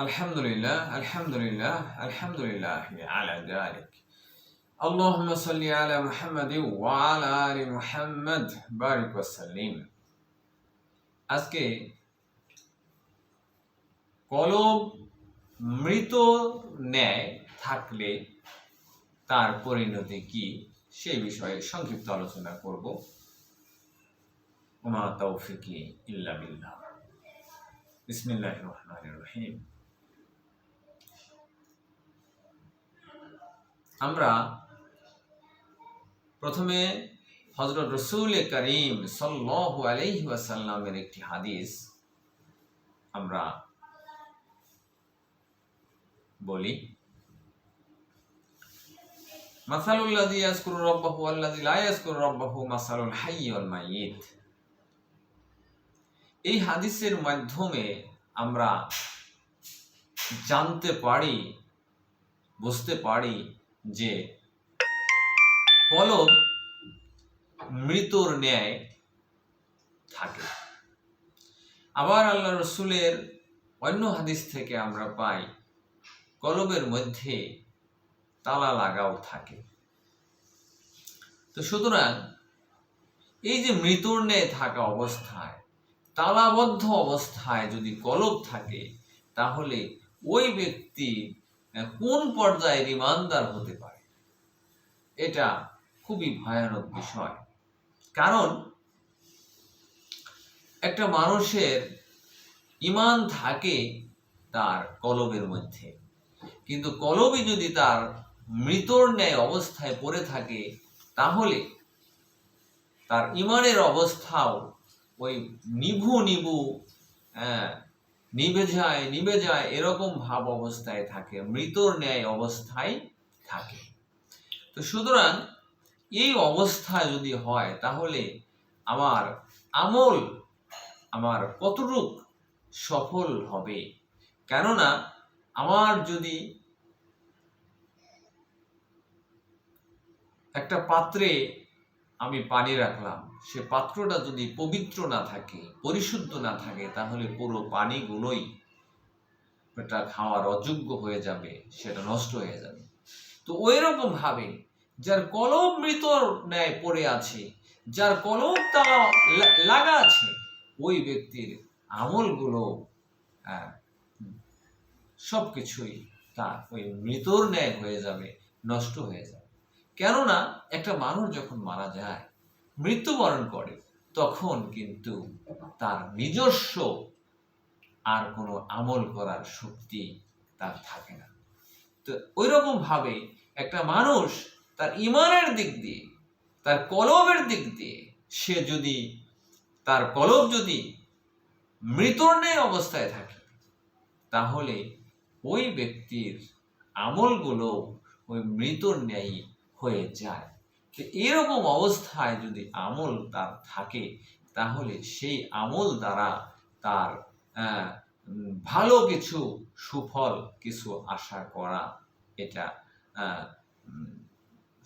আলহামদুলিল্লাহ, আলহামদুলিল্লাহ, আলহামদুলিল্লাহ আলা যালিক। আল্লাহুম্মা সাল্লি আলা মুহাম্মাদিন ওয়া আলা আলি মুহাম্মাদ বারিক ওয়া সাল্লিম। আজকে কলব মৃত ন্যায় থাকলে তার পরিণতি কি সেই বিষয়ে সংক্ষিপ্ত আলোচনা করব। ওমা তাওফিকি ইল্লা বিল্লাহ। বিসমিল্লাহির রহমানির রহিম। আমরা প্রথমে হযরত রাসূল করিম সাল্লাল্লাহু আলাইহি ওয়াসাল্লামের একটি হাদিস আমরা বলি। মাসালুল লাযী ইয়াযকুরু রাব্বাহু ওয়াল লাযী লা ইয়াযকুরু রাব্বাহু মাসালুল হাইয়্যি ওয়াল মাইয়িত। এই হাদিসের মাধ্যমে আমরা জানতে পারি, বুঝতে পারি যে কলব মৃতর ন্যায় থাকে। আবার আল্লাহ রসুলের অন্য হাদিস থেকে আমরা পাই কলবের মধ্যে তালা লাগাও থাকে। তো সুতরাং এই যে মৃতর ন্যায় থাকা অবস্থায়, তালাবদ্ধ অবস্থায় যদি কলব থাকে, তাহলে ওই ব্যক্তি কোন পর্যায়ের ঈমানদার হতে পারে, এটা খুবই ভয়ানক বিষয়। কারণ একটা মানুষের ঈমান থাকে তার কলবের মধ্যে, কিন্তু কলবই যদি তার মৃতর ন্যায় অবস্থায় পড়ে থাকে, তাহলে তার ঈমানের অবস্থাও ওই নিভু নিভে যায় এরকম ভাব অবস্থায় থাকে, মৃতর ন্যায় অবস্থায় থাকে। তো সুতরাং এই অবস্থা যদি হয়, তাহলে আমার আমল আমার কতটুক সফল হবে। কেননা আমার যদি একটা পাত্রে আমি পানি রাখলাম, সে পাত্রটা যদি পবিত্র না থাকে, পরিশুদ্ধ না থাকে, তাহলে পুরো পানিগুলোই এটা খাওয়ার অযোগ্য হয়ে যাবে, সেটা নষ্ট হয়ে যাবে। তো ওই রকম ভাবে যার কলব মৃত ন্যায় পড়ে আছে, যার কলব তালা লাগা আছে, ওই ব্যক্তির আমলগুলো সবকিছুই তার ওই মৃতর ন্যায় হয়ে যাবে, নষ্ট হয়ে যাবে। কেননা একটা মানুষ যখন মারা যায়, মৃত্যুবরণ করে, তখন কিন্তু তার নিজস্ব আর কোনো আমল করার শক্তি তার থাকে না। তো ওই রকম ভাবে একটা মানুষ তার ঈমানের দিক দিয়ে, তার কলবের দিক দিয়ে, সে যদি তার কলব যদি মৃতর ন্যায় অবস্থায় থাকে, তাহলে ওই ব্যক্তির আমলগুলো ওই মৃতর ন্যায় হয়ে যায়। তো এরকম অবস্থায় যদি আমল তার থাকে, তাহলে সেই আমল দ্বারা তার ভালো কিছু সুফল কিছু আশা করা, এটা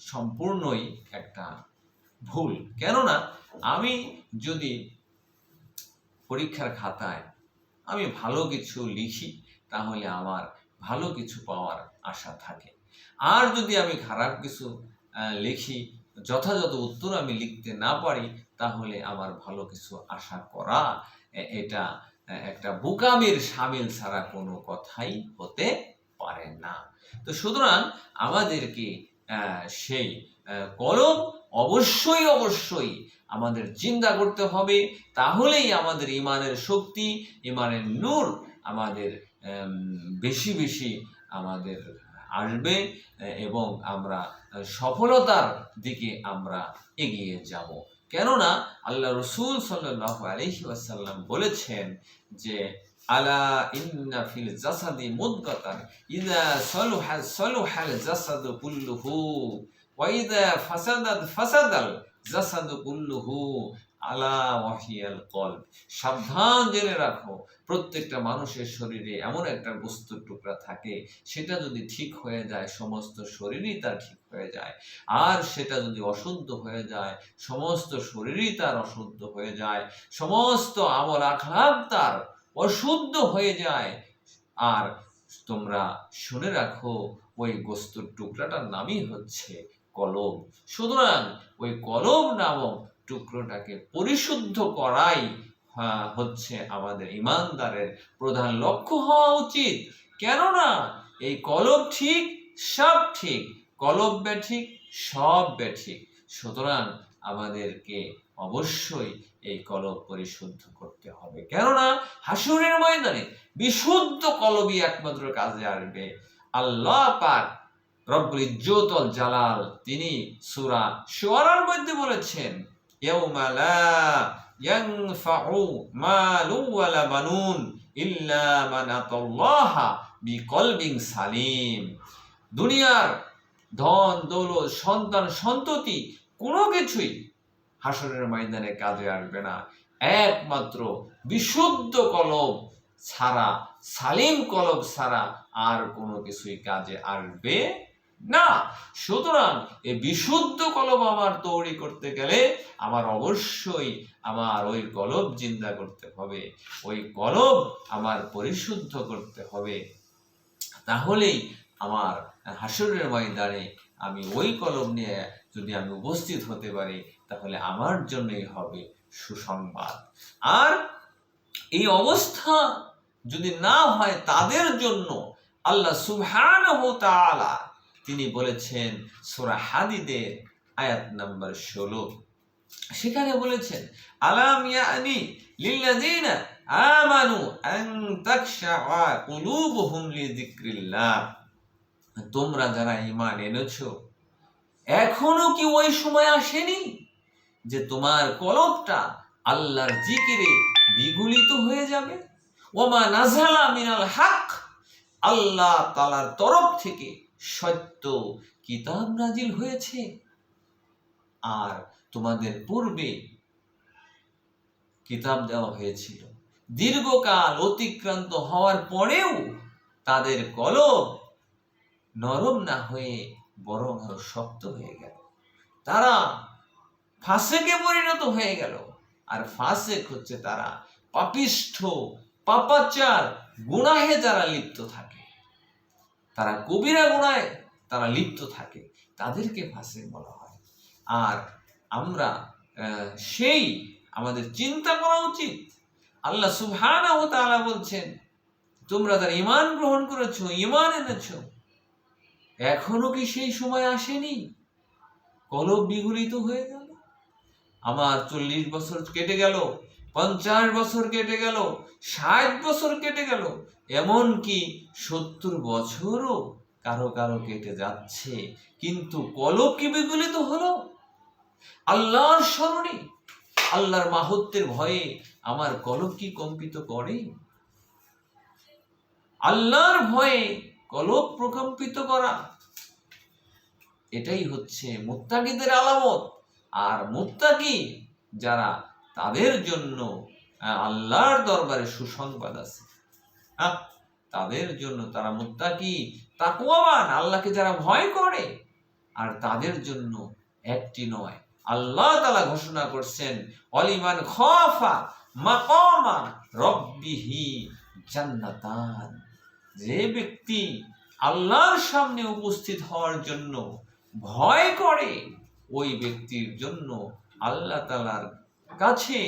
সম্পূর্ণই একটা ভুল। কেননা আমি যদি পরীক্ষার খাতায় আমি ভালো কিছু লিখি, তাহলে আমার ভালো কিছু পাওয়ার আশা থাকে। আর যদি আমি খারাপ কিছু লিখি, যথাযথ উত্তর আমি লিখতে না পারি, তাহলে আমার ভালো কিছু আশা করা এটা একটা বোকামির শামিল ছাড়া কোনো কথাই হতে পারে না। তো সুতরাং আমাদেরকে সেই কলব অবশ্যই আমাদের চিন্তা করতে হবে, তাহলেই আমাদের ঈমানের শক্তি, ঈমানের নূর আমাদের বেশি বেশি আমাদের আসবে এবং আমরা সফলতার দিকে আমরা এগিয়ে যাব। কেননা আল্লাহ রাসূল সাল্লাল্লাহু আলাইহি ওয়াসাল্লাম বলেছেন যে আলা ইন্না ফিল জাসাদি মুদগাতান ইযা সালুহাল জাসাদু কুল্লুহু ওয়া ইযা ফাসাদাল জাসাদু কুল্লুহু আলা ওয়াহিয়াল কলব। সাবধান জেনে রাখো, প্রত্যেকটা মানুষের শরীরে এমন একটা বস্তুর টুকরা থাকে, সেটা যদি ঠিক হয়ে যায়, সমস্ত শরীরই তার ঠিক হয়ে যায়। আর সেটা যদি অশুদ্ধ হয়ে যায়, সমস্ত শরীরই তার অশুদ্ধ হয়ে যায়, সমস্ত আমল আখলাক তার অশুদ্ধ হয়ে যায়। আর তোমরা শুনে রাখো ওই গোস্তের টুকরাটার নামই হচ্ছে কলব। সুতরাং ওই কলব নামক টুকরোটাকে পরিশুদ্ধ করাই হচ্ছে আমাদের ইমানদারের প্রধান লক্ষ্য হওয়া উচিত। কেননা এই কলব ঠিক সব ঠিক, কলব বেঠিক সব বেঠিক। সুতরাং আমাদেরকে অবশ্যই এই কলব পরিশুদ্ধ করতে হবে। কেননা হাসরের ময়দানে বিশুদ্ধ কলবই একমাত্র কাজে আসবে। আল্লাহ পাক রব্বুল ইজ্জত ওয়াল জালাল তিনি সূরা শুআরার মধ্যে বলেছেন, ইয়াউমা লা ইয়ানফাউ মালু ওয়ালা বানুন ইল্লা মান আতাল্লাহা বিকলবিন সালিম। দুনিয়ার ধন দৌলত সন্তান সন্ততি কোনো কিছুই হাসরের ময়দানে কাজে আসবে না, একমাত্র বিশুদ্ধ কলব ছাড়া, সালিম কলব ছাড়া আর কোনো কিছুই কাজে আসবে না। সুতরাং এই বিশুদ্ধ কলব আমার তৈরি করতে গেলে আমার অবশ্যই আমার ওই কলব জিন্দা করতে হবে, ওই কলব আমার পরিশুদ্ধ করতে হবে। তাহলেই আমার হাসরের ময়দানে আমি ওই কলব নিয়ে যদি আমি উপস্থিত হতে পারি, তাহলে আমার জন্যই হবে সুসংবাদ। আর এই অবস্থা যদি না হয় তাদের জন্য আল্লাহ সুবহানাহু ওয়া তাআলা তিনি বলেছেন সূরা হাদীদের আয়াত নাম্বার 16, সেখানে বলেছেন, আলাম ইয়ানি লিল্লাযিনা আমানু আন তাখশা কুলুবুহুম লিযিকরিল্লাহ। তোমরা যারা ঈমান এনেছো, এখনো কি ওই সময় আসেনি যে তোমার কলবটা আল্লাহর জিকিরে বিগলিত হয়ে যাবে? ওমা নাযালা মিনাল হক, আল্লাহ তাআলার তরফ থেকে সত্য কিতাব নাজিল হয়েছে, আর তোমাদের পূর্বে কিতাব দেওয়া হয়েছিল। দীর্ঘকাল অতিক্রান্ত হওয়ার পরেও তাদের কলব নরম না হয়ে বরং আরো শক্ত হয়ে গেল, তারা ফাসেকে পরিণত হয়ে গেল। আর ফাসেক হচ্ছে তারা পাপিষ্ঠ, পাপাচার, গুনাহে যারা লিপ্ত থাকে, তারা কবিরা গুনাহে তারা লিপ্ত থাকে, তাদেরকে ফাসেক বলা হয়। আর আমরা সেই আমাদের চিন্তা করা উচিত। আল্লাহ সুবহানাহু ওয়া তাআলা বলছেন, তোমরা যারা ঈমান গ্রহণ করেছো, ঈমান এনেছো, এখনো কি সেই সময় আসেনি কলব বিগলিত হয়ে গেল? আমার 40 বছর কেটে গেল, 50 বছর কেটে গেল, 60 বছর কেটে গেল, এমনকি 70 বছরও কারো কারো কেটে যাচ্ছে, কিন্তু কলব কি বিগলিত হলো? আল্লাহর স্মরণে, আল্লাহর মাহাত্ম্যের ভয়ে আমার কলব কি কম্পিত করে? আল্লাহর ভয়ে কলব প্রকম্পিত করা, এটাই হচ্ছে মুত্তাকিদের আলামত। আর মুত্তাকি যারা, তাদের জন্য আল্লাহর দরবারে সুসংবাদ আছে। তাদের জন্য, তারা মুত্তাকি, তাকওয়াবান, আল্লাহকে যারা ভয় করে, আর তাদের জন্য একটি নয়, আল্লাহ তাআলা ঘোষণা করছেন, ওয়ালিমান খাফা মাকামা রাব্বিহি জান্নাতান। যে ব্যক্তি আল্লাহর সামনে উপস্থিত হওয়ার জন্য ভয় করে, ওই ব্যক্তির জন্য আল্লাহ তাআলার কাছে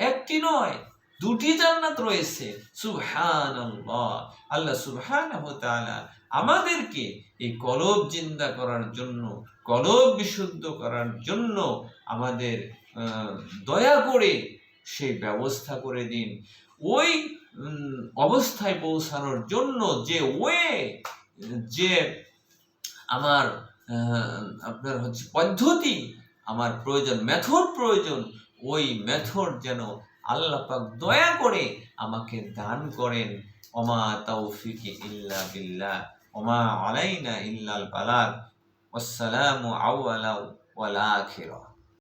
একটি নয়, দুটি জান্নাত রয়েছে। সুবহানাল্লাহ। আল্লাহ সুবহানাহু ওয়া তাআলা আমাদেরকে এই কলব জিন্দা করার জন্য, কলব বিশুদ্ধ করার জন্য আমাদের দয়া করে সেই ব্যবস্থা করে দিন। ওই অবস্থায় পৌঁছানোর জন্য যে আমার আপনার হচ্ছে পদ্ধতি আমার প্রয়োজন, মেথড প্রয়োজন, ওই মেথড যেন আল্লাহ পাক দয়া করে আমাকে দান করেন। ওমা তাওফিকি ইল্লা বিল্লাহ ওমা আলাইনা ইল্লাল বালাগ। ওয়াসসালামু আউয়ালা ওয়াল আখিরা।